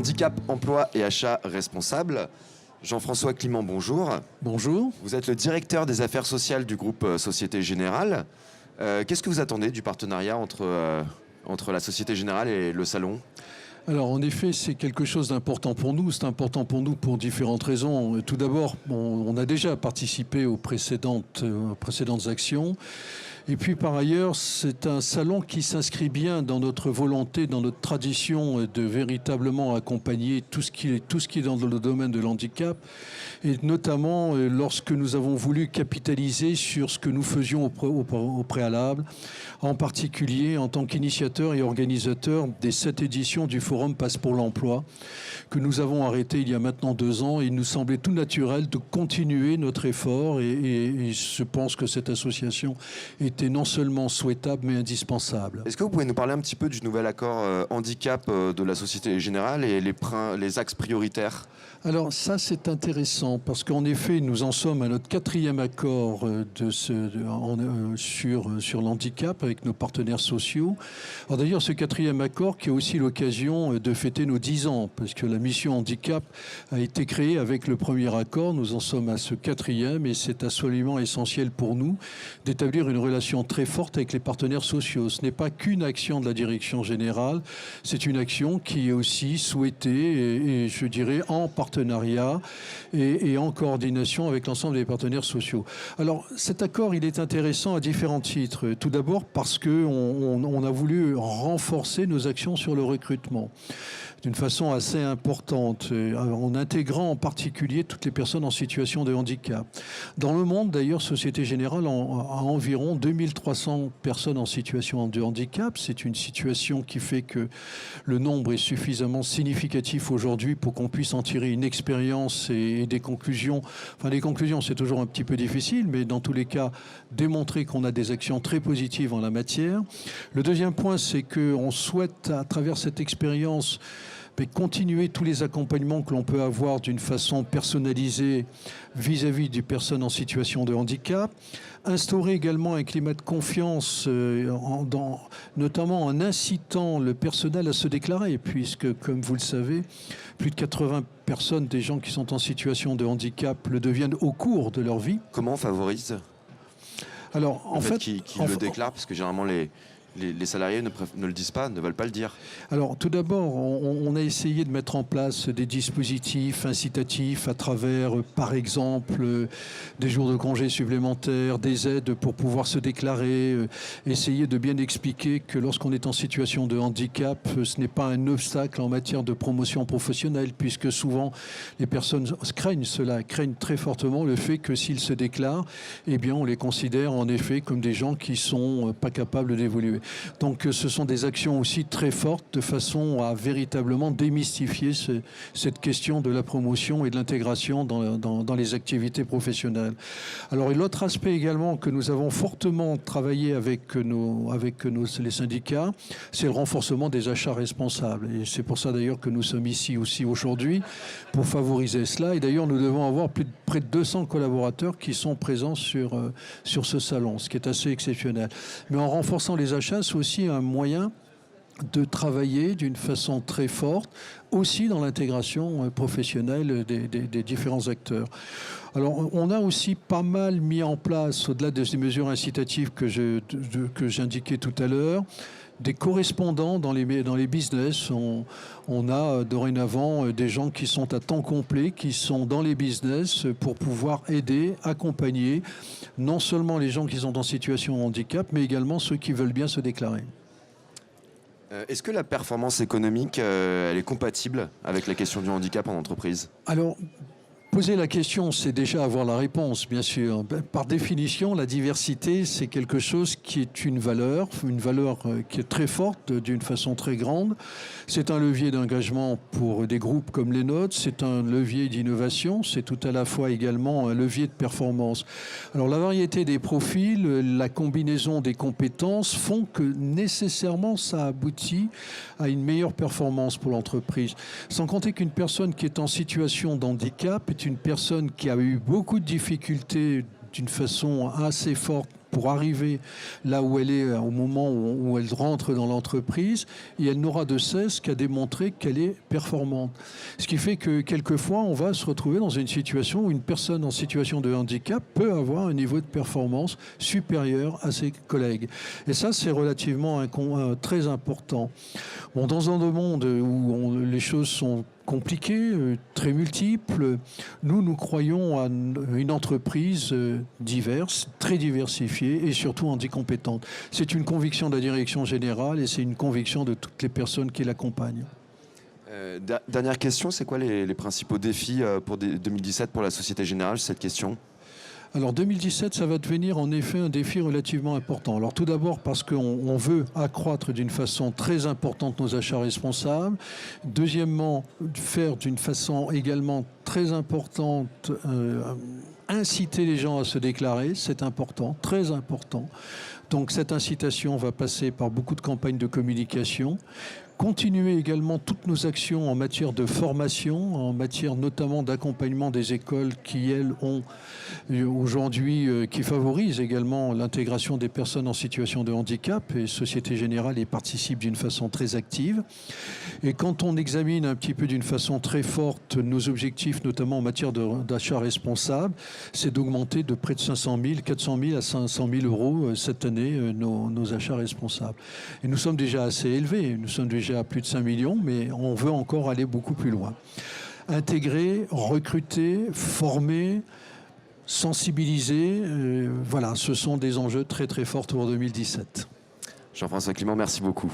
Handicap, emploi et achat responsable. Jean-François Climent, bonjour. Bonjour. Vous êtes le directeur des affaires sociales du groupe Société Générale. Qu'est-ce que vous attendez du partenariat entre la Société Générale et le Salon ? Alors en effet, c'est quelque chose d'important pour nous. C'est important pour nous pour différentes raisons. Tout d'abord, on a déjà participé aux précédentes actions. Et puis par ailleurs, c'est un salon qui s'inscrit bien dans notre volonté, dans notre tradition de véritablement accompagner tout ce qui est dans le domaine de l'handicap. Et notamment lorsque nous avons voulu capitaliser sur ce que nous faisions au préalable, en particulier en tant qu'initiateur et organisateur des 7 éditions du Forum Passe pour l'emploi, que nous avons arrêté il y a maintenant 2 ans. Il nous semblait tout naturel de continuer notre effort et je pense que cette association était non seulement souhaitable mais indispensable. Est-ce que vous pouvez nous parler un petit peu du nouvel accord handicap de la Société Générale et les axes prioritaires ? Alors ça c'est intéressant parce qu'en effet nous en sommes à notre 4e accord sur l'handicap avec nos partenaires sociaux. Alors d'ailleurs ce 4e accord qui est aussi l'occasion de fêter nos 10 ans parce que la mission handicap a été créée avec le premier accord. Nous en sommes à ce 4e et c'est absolument essentiel pour nous d'établir une relation très forte avec les partenaires sociaux. Ce n'est pas qu'une action de la direction générale, c'est une action qui est aussi souhaitée et je dirais en partenariat et en coordination avec l'ensemble des partenaires sociaux. Alors cet accord, il est intéressant à différents titres. Tout d'abord parce qu'on a voulu renforcer nos actions sur le recrutement d'une façon assez importante, en intégrant en particulier toutes les personnes en situation de handicap. Dans le monde, d'ailleurs, Société Générale a environ 2300 personnes en situation de handicap. C'est une situation qui fait que le nombre est suffisamment significatif aujourd'hui pour qu'on puisse en tirer une expérience et des conclusions. Enfin, les conclusions, c'est toujours un petit peu difficile, mais dans tous les cas, démontrer qu'on a des actions très positives en la matière. Le deuxième point, c'est qu'on souhaite, à travers cette expérience, continuer tous les accompagnements que l'on peut avoir d'une façon personnalisée vis-à-vis des personnes en situation de handicap, instaurer également un climat de confiance, notamment en incitant le personnel à se déclarer, puisque, comme vous le savez, plus de 80 personnes, des gens qui sont en situation de handicap, le deviennent au cours de leur vie. Comment on favorise Alors, en fait, qui le déclarent, parce que généralement les salariés ne le disent pas, ne veulent pas le dire. Alors, tout d'abord, on a essayé de mettre en place des dispositifs incitatifs à travers, par exemple, des jours de congés supplémentaires, des aides pour pouvoir se déclarer, essayer de bien expliquer que lorsqu'on est en situation de handicap, ce n'est pas un obstacle en matière de promotion professionnelle, puisque souvent les personnes craignent très fortement le fait que s'ils se déclarent, eh bien, on les considère en effet comme des gens qui sont pas capables d'évoluer. Donc ce sont des actions aussi très fortes de façon à véritablement démystifier cette question de la promotion et de l'intégration dans les activités professionnelles. Alors et l'autre aspect également que nous avons fortement travaillé avec les syndicats, c'est le renforcement des achats responsables. Et c'est pour ça d'ailleurs que nous sommes ici aussi aujourd'hui pour favoriser cela. Et d'ailleurs nous devons avoir près de 200 collaborateurs qui sont présents sur ce salon, ce qui est assez exceptionnel. Mais en renforçant les achats, c'est aussi un moyen de travailler d'une façon très forte, aussi dans l'intégration professionnelle des différents acteurs. Alors, on a aussi pas mal mis en place, au-delà de ces mesures incitatives que j'indiquais tout à l'heure, des correspondants dans les business. On a dorénavant des gens qui sont à temps complet, qui sont dans les business pour pouvoir aider, accompagner non seulement les gens qui sont en situation de handicap, mais également ceux qui veulent bien se déclarer. Est-ce que la performance économique, elle est compatible avec la question du handicap en entreprise ? Alors, poser la question, c'est déjà avoir la réponse, bien sûr. Par définition, la diversité, c'est quelque chose qui est une valeur qui est très forte, d'une façon très grande. C'est un levier d'engagement pour des groupes comme les nôtres, c'est un levier d'innovation, c'est tout à la fois également un levier de performance. Alors la variété des profils, la combinaison des compétences font que nécessairement ça aboutit à une meilleure performance pour l'entreprise. Sans compter qu'une personne qui est en situation d'handicap est une personne qui a eu beaucoup de difficultés d'une façon assez forte pour arriver là où elle est au moment où elle rentre dans l'entreprise, et elle n'aura de cesse qu'à démontrer qu'elle est performante. Ce qui fait que quelquefois, on va se retrouver dans une situation où une personne en situation de handicap peut avoir un niveau de performance supérieur à ses collègues. Et ça, c'est relativement très important. Bon, dans un monde où les choses sont compliquées, très multiples, nous croyons à une entreprise diverse, très diversifiée et surtout handicompétente. C'est une conviction de la direction générale et c'est une conviction de toutes les personnes qui l'accompagnent. Dernière question, c'est quoi les principaux défis pour 2017 pour la Société Générale, cette question ? Alors 2017, ça va devenir en effet un défi relativement important. Alors tout d'abord parce qu'on veut accroître d'une façon très importante nos achats responsables. Deuxièmement, faire d'une façon également très importante, inciter les gens à se déclarer, c'est important, très important. Donc cette incitation va passer par beaucoup de campagnes de communication. Continuer également toutes nos actions en matière de formation, en matière notamment d'accompagnement des écoles qui, elles, ont aujourd'hui, qui favorisent également l'intégration des personnes en situation de handicap, et Société Générale y participe d'une façon très active. Et quand on examine un petit peu d'une façon très forte nos objectifs, notamment en matière d'achat responsable, c'est d'augmenter de près de 500 000, 400 000 à 500 000 euros cette année nos achats responsables. Et nous sommes déjà assez élevés, nous sommes déjà à plus de 5 millions, mais on veut encore aller beaucoup plus loin. Intégrer, recruter, former, sensibiliser, voilà, ce sont des enjeux très très forts pour 2017. Jean-François Climent, merci beaucoup.